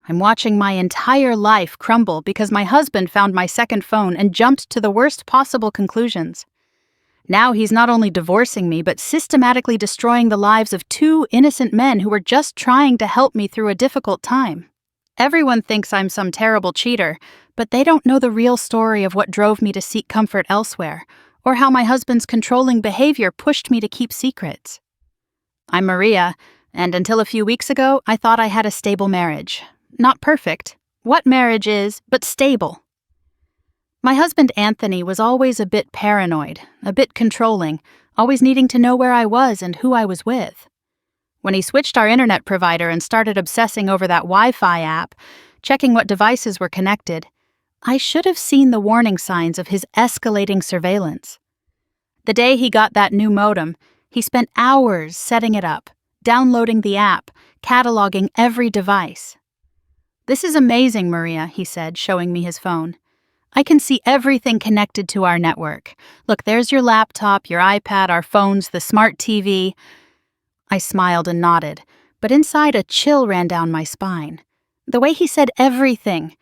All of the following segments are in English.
I'm watching my entire life crumble because my husband found my second phone and jumped to the worst possible conclusions. Now he's not only divorcing me, but systematically destroying the lives of two innocent men who were just trying to help me through a difficult time. Everyone thinks I'm some terrible cheater, but they don't know the real story of what drove me to seek comfort elsewhere, or how my husband's controlling behavior pushed me to keep secrets. I'm Maria, and until a few weeks ago, I thought I had a stable marriage. Not perfect. What marriage is, but stable. My husband Anthony was always a bit paranoid, a bit controlling, always needing to know where I was and who I was with. When he switched our internet provider and started obsessing over that Wi-Fi app, checking what devices were connected, I should have seen the warning signs of his escalating surveillance. The day he got that new modem, he spent hours setting it up, downloading the app, cataloging every device. "This is amazing, Maria," he said, showing me his phone. "I can see everything connected to our network. Look, there's your laptop, your iPad, our phones, the smart TV. I smiled and nodded, but inside a chill ran down my spine. The way he said everything,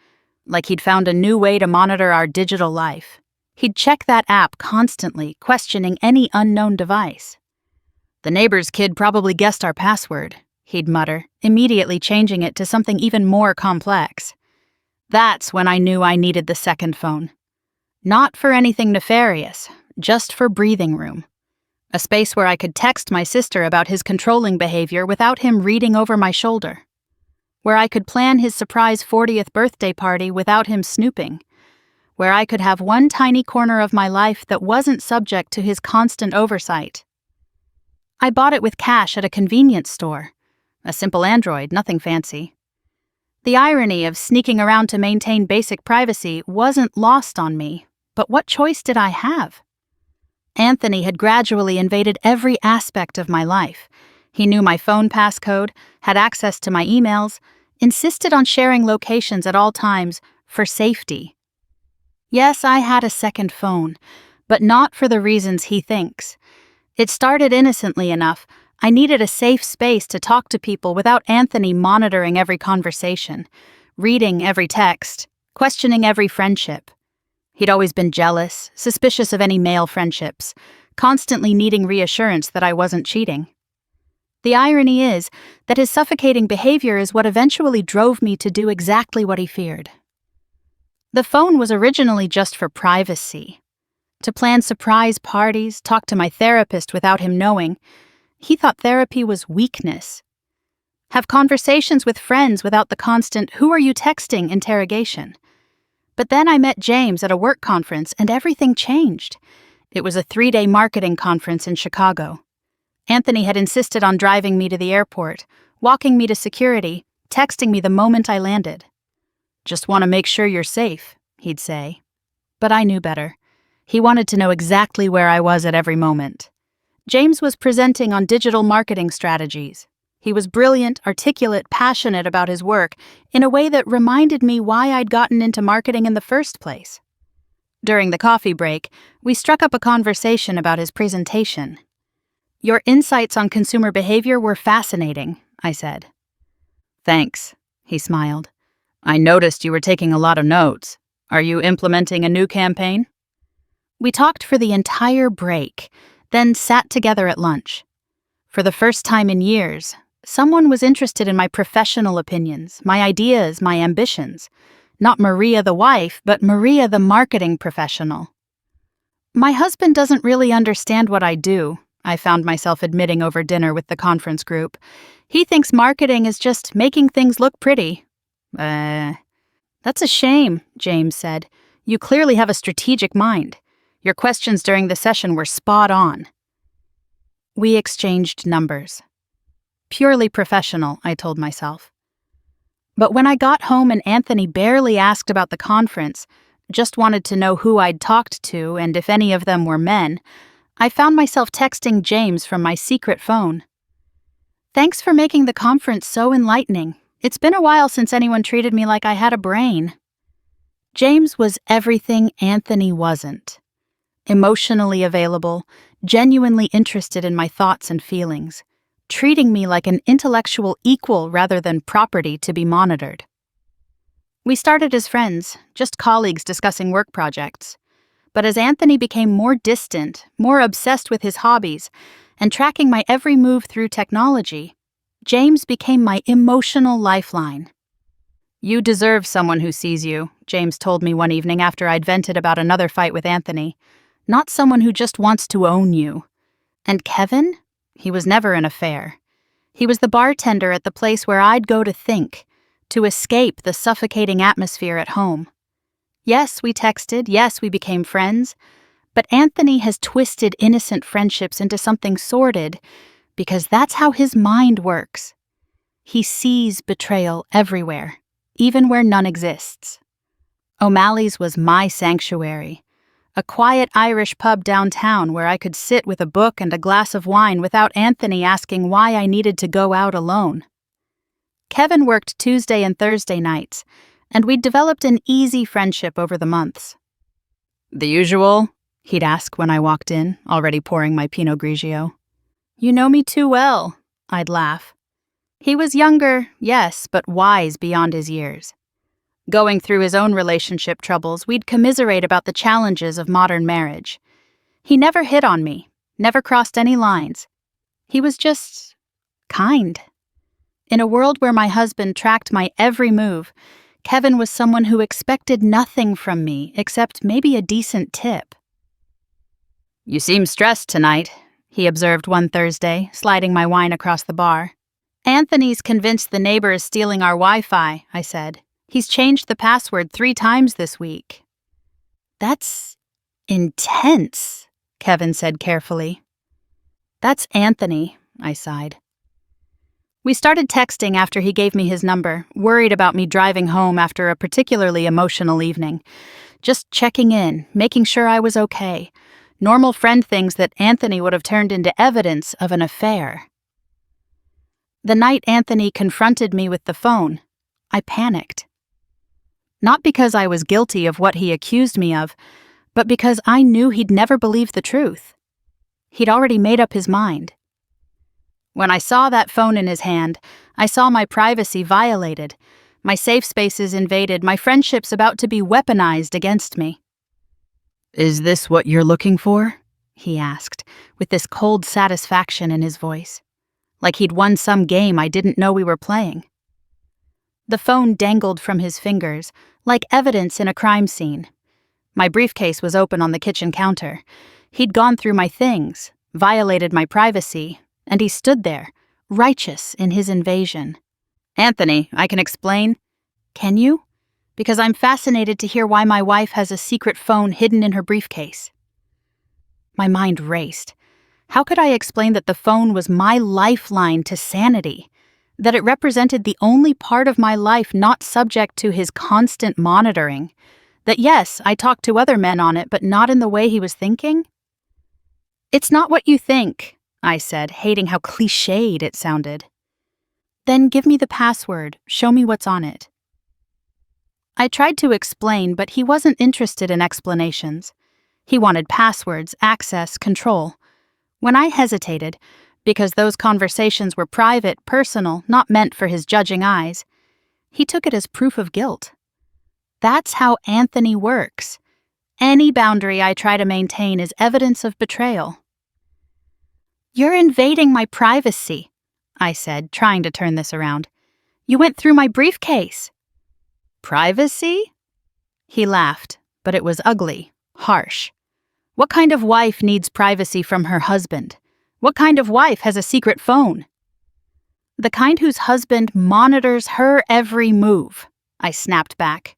like he'd found a new way to monitor our digital life. He'd check that app constantly, questioning any unknown device. "The neighbor's kid probably guessed our password," he'd mutter, immediately changing it to something even more complex. That's when I knew I needed the second phone. Not for anything nefarious, just for breathing room. A space where I could text my sister about his controlling behavior without him reading over my shoulder. Where I could plan his surprise 40th birthday party without him snooping. Where I could have one tiny corner of my life that wasn't subject to his constant oversight. I bought it with cash at a convenience store. A simple Android, nothing fancy. The irony of sneaking around to maintain basic privacy wasn't lost on me, but what choice did I have? Anthony had gradually invaded every aspect of my life. He knew my phone passcode, had access to my emails, insisted on sharing locations at all times for safety. Yes, I had a second phone, but not for the reasons he thinks. It started innocently enough. I needed a safe space to talk to people without Anthony monitoring every conversation, reading every text, questioning every friendship. He'd always been jealous, suspicious of any male friendships, constantly needing reassurance that I wasn't cheating. The irony is that his suffocating behavior is what eventually drove me to do exactly what he feared. The phone was originally just for privacy. To plan surprise parties, talk to my therapist without him knowing. He thought therapy was weakness. Have conversations with friends without the constant "who are you texting?" interrogation. But then I met James at a work conference and everything changed. It was a 3-day marketing conference in Chicago. Anthony had insisted on driving me to the airport, walking me to security, texting me the moment I landed. "Just want to make sure you're safe," he'd say. But I knew better. He wanted to know exactly where I was at every moment. James was presenting on digital marketing strategies. He was brilliant, articulate, passionate about his work in a way that reminded me why I'd gotten into marketing in the first place. During the coffee break, we struck up a conversation about his presentation. "Your insights on consumer behavior were fascinating," I said. "Thanks," he smiled. "I noticed you were taking a lot of notes. Are you implementing a new campaign?" We talked for the entire break, then sat together at lunch. For the first time in years, someone was interested in my professional opinions, my ideas, my ambitions. Not Maria the wife, but Maria the marketing professional. "My husband doesn't really understand what I do," I found myself admitting over dinner with the conference group. "He thinks marketing is just making things look pretty." That's a shame," James said. "You clearly have a strategic mind. Your questions during the session were spot on." We exchanged numbers. Purely professional, I told myself. But when I got home and Anthony barely asked about the conference, just wanted to know who I'd talked to and if any of them were men, I found myself texting James from my secret phone. "Thanks for making the conference so enlightening. It's been a while since anyone treated me like I had a brain." James was everything Anthony wasn't. Emotionally available, genuinely interested in my thoughts and feelings, treating me like an intellectual equal rather than property to be monitored. We started as friends, just colleagues discussing work projects. But as Anthony became more distant, more obsessed with his hobbies, and tracking my every move through technology, James became my emotional lifeline. "You deserve someone who sees you," James told me one evening after I'd vented about another fight with Anthony. "Not someone who just wants to own you." And Kevin? He was never an affair. He was the bartender at the place where I'd go to think, to escape the suffocating atmosphere at home. Yes, we texted, yes, we became friends, but Anthony has twisted innocent friendships into something sordid because that's how his mind works. He sees betrayal everywhere, even where none exists. O'Malley's was my sanctuary, a quiet Irish pub downtown where I could sit with a book and a glass of wine without Anthony asking why I needed to go out alone. Kevin worked Tuesday and Thursday nights, and we'd developed an easy friendship over the months. "The usual?" he'd ask when I walked in, already pouring my Pinot Grigio. "You know me too well," I'd laugh. He was younger, yes, but wise beyond his years. Going through his own relationship troubles, we'd commiserate about the challenges of modern marriage. He never hit on me, never crossed any lines. He was just kind. In a world where my husband tracked my every move, Kevin was someone who expected nothing from me except maybe a decent tip. "You seem stressed tonight," he observed one Thursday, sliding my wine across the bar. "Anthony's convinced the neighbor is stealing our Wi-Fi," I said. "He's changed the password 3 times this week." "That's intense," Kevin said carefully. "That's Anthony," I sighed. We started texting after he gave me his number, worried about me driving home after a particularly emotional evening. Just checking in, making sure I was okay. Normal friend things that Anthony would have turned into evidence of an affair. The night Anthony confronted me with the phone, I panicked. Not because I was guilty of what he accused me of, but because I knew he'd never believe the truth. He'd already made up his mind. When I saw that phone in his hand, I saw my privacy violated, my safe spaces invaded, my friendships about to be weaponized against me. "Is this what you're looking for?" he asked, with this cold satisfaction in his voice, like he'd won some game I didn't know we were playing. The phone dangled from his fingers, like evidence in a crime scene. My briefcase was open on the kitchen counter. He'd gone through my things, violated my privacy, and he stood there, righteous in his invasion. "Anthony, I can explain." "Can you? Because I'm fascinated to hear why my wife has a secret phone hidden in her briefcase." My mind raced. How could I explain that the phone was my lifeline to sanity? That it represented the only part of my life not subject to his constant monitoring? That yes, I talked to other men on it, but not in the way he was thinking? "It's not what you think," I said, hating how cliched it sounded. "Then give me the password. Show me what's on it." I tried to explain, but he wasn't interested in explanations. He wanted passwords, access, control. When I hesitated, because those conversations were private, personal, not meant for his judging eyes, he took it as proof of guilt. That's how Anthony works. Any boundary I try to maintain is evidence of betrayal. "You're invading my privacy," I said, trying to turn this around. "You went through my briefcase." "Privacy?" He laughed, but it was ugly, harsh. What kind of wife needs privacy from her husband? What kind of wife has a secret phone? "The kind whose husband monitors her every move," I snapped back.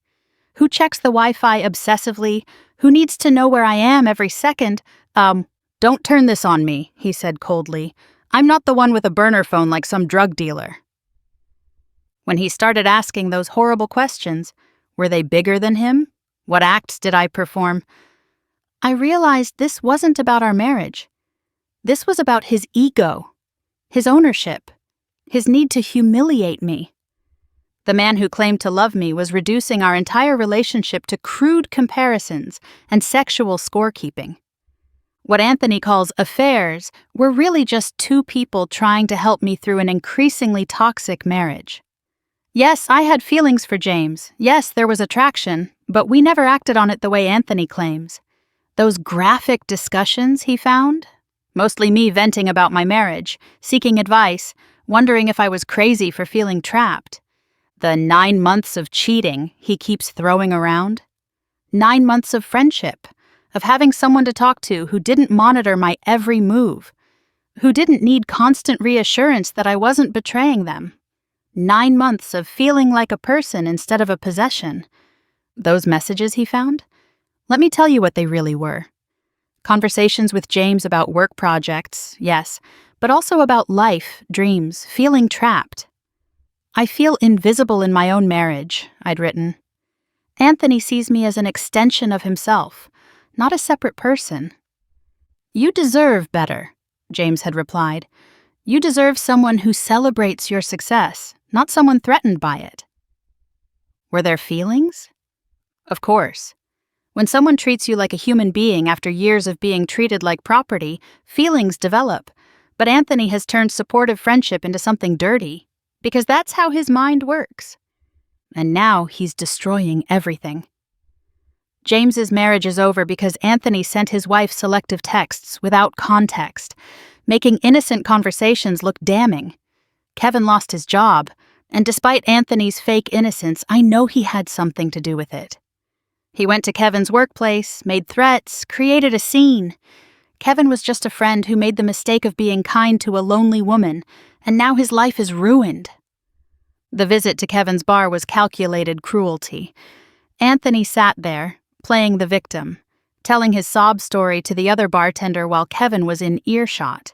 "Who checks the Wi-Fi obsessively? Who needs to know where I am every second? Don't turn this on me," he said coldly. "I'm not the one with a burner phone like some drug dealer." When he started asking those horrible questions, were they bigger than him? What acts did I perform? I realized this wasn't about our marriage. This was about his ego, his ownership, his need to humiliate me. The man who claimed to love me was reducing our entire relationship to crude comparisons and sexual scorekeeping. What Anthony calls affairs were really just 2 people trying to help me through an increasingly toxic marriage. Yes, I had feelings for James. Yes, there was attraction, but we never acted on it the way Anthony claims. Those graphic discussions he found? Mostly me venting about my marriage, seeking advice, wondering if I was crazy for feeling trapped. The 9 months of cheating he keeps throwing around. 9 months of friendship, of having someone to talk to who didn't monitor my every move, who didn't need constant reassurance that I wasn't betraying them. 9 months of feeling like a person instead of a possession. Those messages he found? Let me tell you what they really were. Conversations with James about work projects, yes, but also about life, dreams, feeling trapped. I feel invisible in my own marriage, I'd written. Anthony sees me as an extension of himself, not a separate person. You deserve better, James had replied. You deserve someone who celebrates your success, not someone threatened by it. Were there feelings? Of course. When someone treats you like a human being after years of being treated like property, feelings develop. But Anthony has turned supportive friendship into something dirty, because that's how his mind works. And now he's destroying everything. James's marriage is over because Anthony sent his wife selective texts without context, making innocent conversations look damning. Kevin lost his job, and despite Anthony's fake innocence, I know he had something to do with it. He went to Kevin's workplace, made threats, created a scene. Kevin was just a friend who made the mistake of being kind to a lonely woman, and now his life is ruined. The visit to Kevin's bar was calculated cruelty. Anthony sat there, playing the victim, telling his sob story to the other bartender while Kevin was in earshot.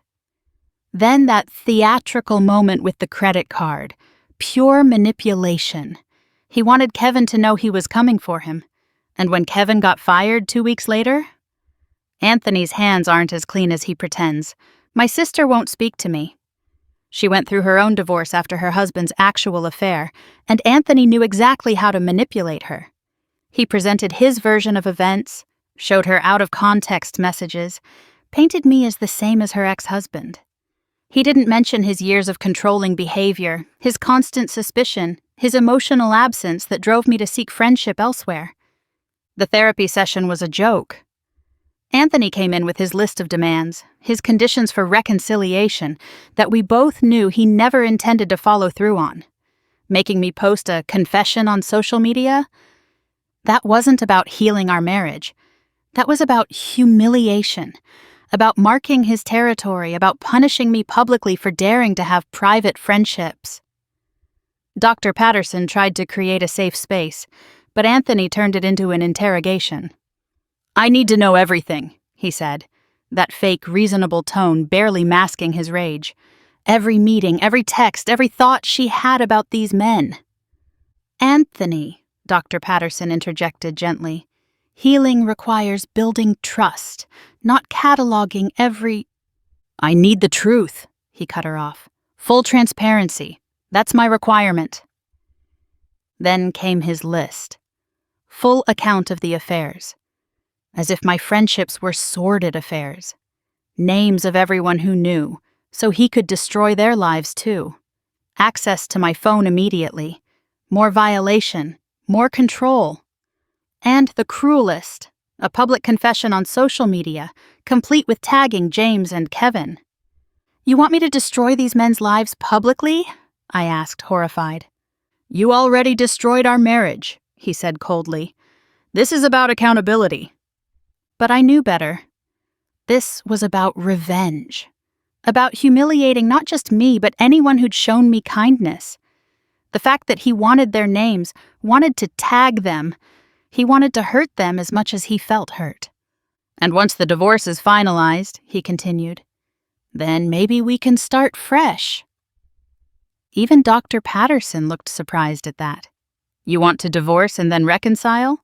Then that theatrical moment with the credit card. Pure manipulation. He wanted Kevin to know he was coming for him. And when Kevin got fired 2 weeks later? Anthony's hands aren't as clean as he pretends. My sister won't speak to me. She went through her own divorce after her husband's actual affair, and Anthony knew exactly how to manipulate her. He presented his version of events, showed her out-of-context messages, painted me as the same as her ex-husband. He didn't mention his years of controlling behavior, his constant suspicion, his emotional absence that drove me to seek friendship elsewhere. The therapy session was a joke. Anthony came in with his list of demands, his conditions for reconciliation that we both knew he never intended to follow through on. Making me post a confession on social media? That wasn't about healing our marriage. That was about humiliation, about marking his territory, about punishing me publicly for daring to have private friendships. Dr. Patterson tried to create a safe space, but Anthony turned it into an interrogation. I need to know everything, he said, that fake, reasonable tone barely masking his rage. Every meeting, every text, every thought she had about these men. Anthony, Dr. Patterson interjected gently, healing requires building trust, not cataloging every... I need the truth, he cut her off. Full transparency. That's my requirement. Then came his list. Full account of the affairs. As if my friendships were sordid affairs. Names of everyone who knew, so he could destroy their lives too. Access to my phone immediately. More violation. More control. And the cruelest, a public confession on social media, complete with tagging James and Kevin. You want me to destroy these men's lives publicly? I asked, horrified. You already destroyed our marriage, he said coldly. This is about accountability. But I knew better. This was about revenge. About humiliating not just me, but anyone who'd shown me kindness. The fact that he wanted their names, wanted to tag them. He wanted to hurt them as much as he felt hurt. And once the divorce is finalized, he continued, then maybe we can start fresh. Even Dr. Patterson looked surprised at that. You want to divorce and then reconcile?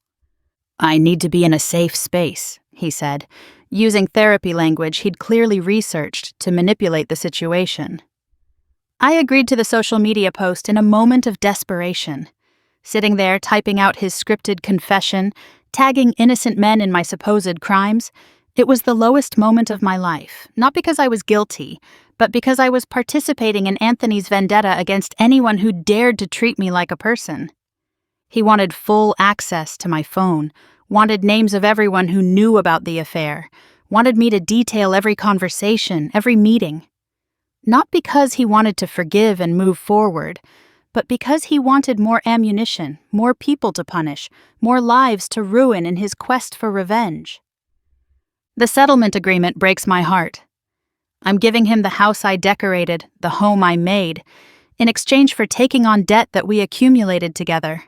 I need to be in a safe space, he said, using therapy language he'd clearly researched to manipulate the situation. I agreed to the social media post in a moment of desperation. Sitting there typing out his scripted confession, tagging innocent men in my supposed crimes, it was the lowest moment of my life, not because I was guilty, but because I was participating in Anthony's vendetta against anyone who dared to treat me like a person. He wanted full access to my phone, wanted names of everyone who knew about the affair, wanted me to detail every conversation, every meeting. Not because he wanted to forgive and move forward, but because he wanted more ammunition, more people to punish, more lives to ruin in his quest for revenge. The settlement agreement breaks my heart. I'm giving him the house I decorated, the home I made, in exchange for taking on debt that we accumulated together.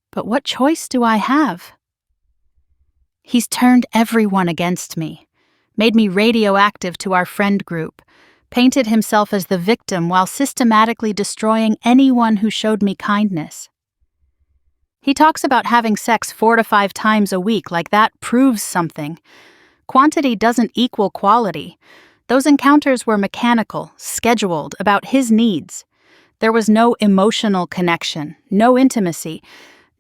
But what choice do I have? He's turned everyone against me, made me radioactive to our friend group, painted himself as the victim while systematically destroying anyone who showed me kindness. He talks about having sex 4 to 5 times a week like that proves something. Quantity doesn't equal quality. Those encounters were mechanical, scheduled, about his needs. There was no emotional connection, no intimacy,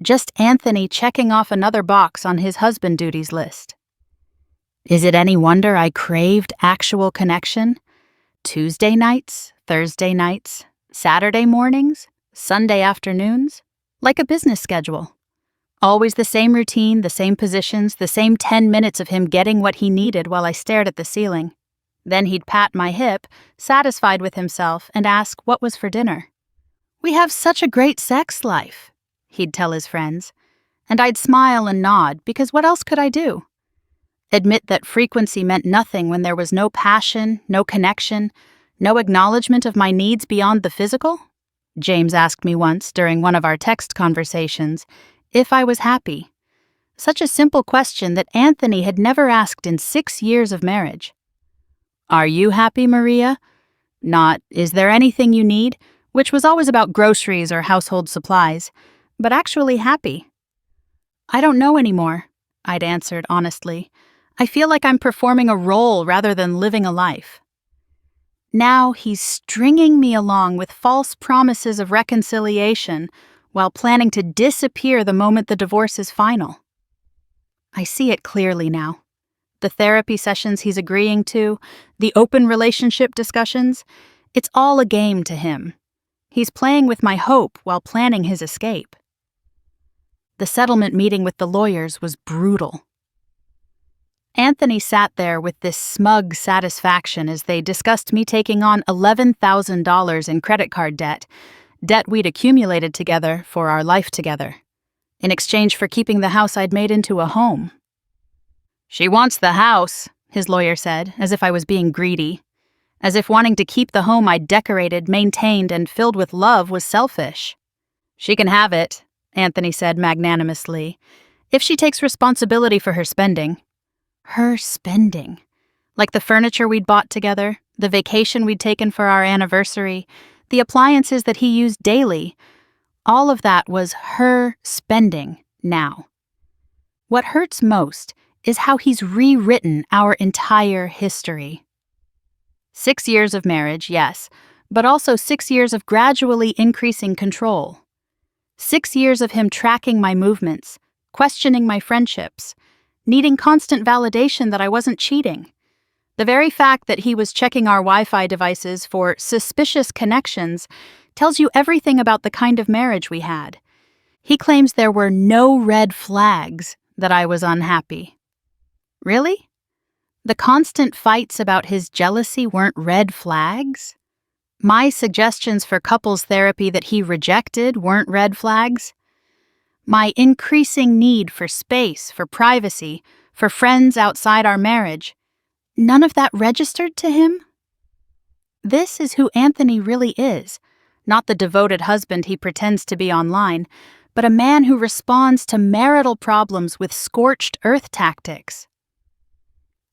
just Anthony checking off another box on his husband duties list. Is it any wonder I craved actual connection? Tuesday nights, Thursday nights, Saturday mornings, Sunday afternoons, like a business schedule. Always the same routine, the same positions, the same 10 minutes of him getting what he needed while I stared at the ceiling. Then he'd pat my hip, satisfied with himself, and ask what was for dinner. "We have such a great sex life," he'd tell his friends, and I'd smile and nod because what else could I do? Admit that frequency meant nothing when there was no passion, no connection, no acknowledgement of my needs beyond the physical? James asked me once during one of our text conversations if I was happy. Such a simple question that Anthony had never asked in 6 years of marriage. "Are you happy, Maria?" Not, "Is there anything you need?" which was always about groceries or household supplies, but actually happy. "I don't know anymore," I'd answered honestly. "I feel like I'm performing a role rather than living a life." Now he's stringing me along with false promises of reconciliation while planning to disappear the moment the divorce is final. I see it clearly now. The therapy sessions he's agreeing to, the open relationship discussions, it's all a game to him. He's playing with my hope while planning his escape. The settlement meeting with the lawyers was brutal. Anthony sat there with this smug satisfaction as they discussed me taking on $11,000 in credit card debt we'd accumulated together for our life together, in exchange for keeping the house I'd made into a home. "She wants the house," his lawyer said, as if I was being greedy, as if wanting to keep the home I'd decorated, maintained, and filled with love was selfish. "She can have it," Anthony said magnanimously, "if she takes responsibility for her spending." Her spending. Like the furniture we'd bought together, the vacation we'd taken for our anniversary, the appliances that he used daily. All of that was her spending now. What hurts most is how he's rewritten our entire history. 6 years of marriage, yes, but also 6 years of gradually increasing control. 6 years of him tracking my movements, questioning my friendships, needing constant validation that I wasn't cheating. The very fact that he was checking our Wi-Fi devices for suspicious connections tells you everything about the kind of marriage we had. He claims there were no red flags that I was unhappy. Really? The constant fights about his jealousy weren't red flags? My suggestions for couples therapy that he rejected weren't red flags? My increasing need for space, for privacy, for friends outside our marriage, none of that registered to him? This is who Anthony really is, not the devoted husband he pretends to be online, but a man who responds to marital problems with scorched earth tactics.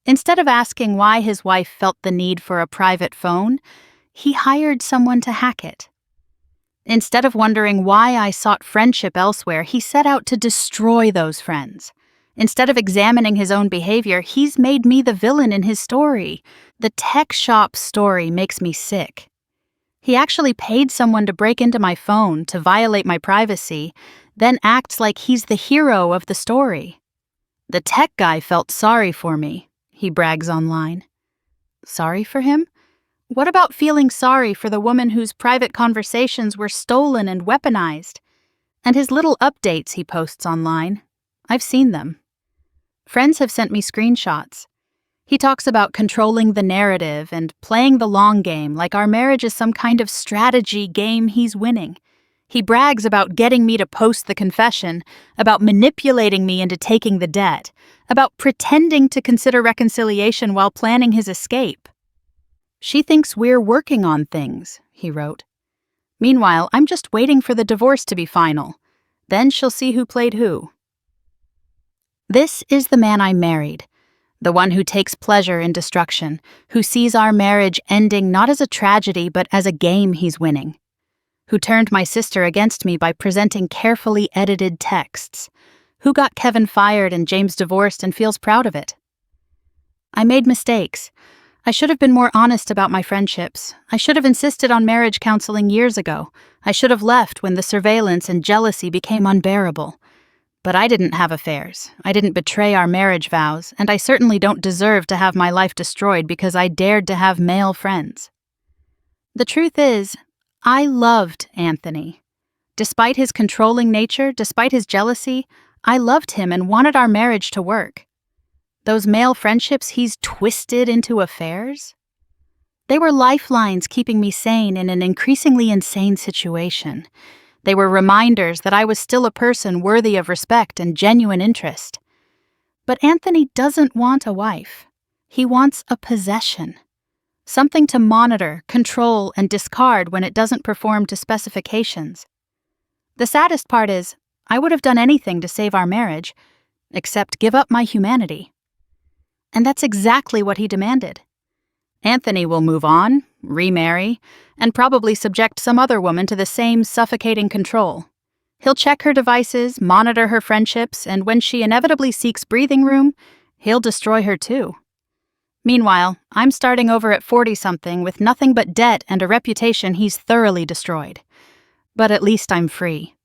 Instead of asking why his wife felt the need for a private phone, he hired someone to hack it. Instead of wondering why I sought friendship elsewhere, he set out to destroy those friends. Instead of examining his own behavior, he's made me the villain in his story. The tech shop story makes me sick. He actually paid someone to break into my phone, to violate my privacy, then acts like he's the hero of the story. The tech guy felt sorry for me, he brags online. Sorry for him? What about feeling sorry for the woman whose private conversations were stolen and weaponized? And his little updates he posts online. I've seen them. Friends have sent me screenshots. He talks about controlling the narrative and playing the long game like our marriage is some kind of strategy game he's winning. He brags about getting me to post the confession, about manipulating me into taking the debt, about pretending to consider reconciliation while planning his escape. She thinks we're working on things, he wrote. Meanwhile, I'm just waiting for the divorce to be final. Then she'll see who played who. This is the man I married, the one who takes pleasure in destruction, who sees our marriage ending not as a tragedy but as a game he's winning, who turned my sister against me by presenting carefully edited texts, who got Kevin fired and James divorced and feels proud of it. I made mistakes. I should have been more honest about my friendships. I should have insisted on marriage counseling years ago. I should have left when the surveillance and jealousy became unbearable. But I didn't have affairs. I didn't betray our marriage vows, and I certainly don't deserve to have my life destroyed because I dared to have male friends. The truth is, I loved Anthony. Despite his controlling nature, despite his jealousy, I loved him and wanted our marriage to work. Those male friendships he's twisted into affairs? They were lifelines keeping me sane in an increasingly insane situation. They were reminders that I was still a person worthy of respect and genuine interest. But Anthony doesn't want a wife. He wants a possession. Something to monitor, control, and discard when it doesn't perform to specifications. The saddest part is, I would have done anything to save our marriage, except give up my humanity. And that's exactly what he demanded. Anthony will move on, remarry, and probably subject some other woman to the same suffocating control. He'll check her devices, monitor her friendships, and when she inevitably seeks breathing room, he'll destroy her too. Meanwhile, I'm starting over at 40-something with nothing but debt and a reputation he's thoroughly destroyed. But at least I'm free.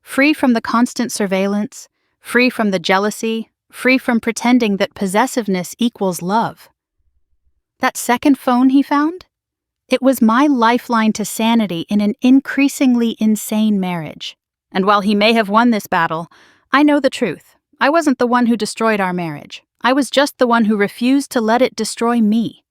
Free from the constant surveillance, free from the jealousy, free from pretending that possessiveness equals love. That second phone he found? It was my lifeline to sanity in an increasingly insane marriage. And while he may have won this battle, I know the truth. I wasn't the one who destroyed our marriage. I was just the one who refused to let it destroy me.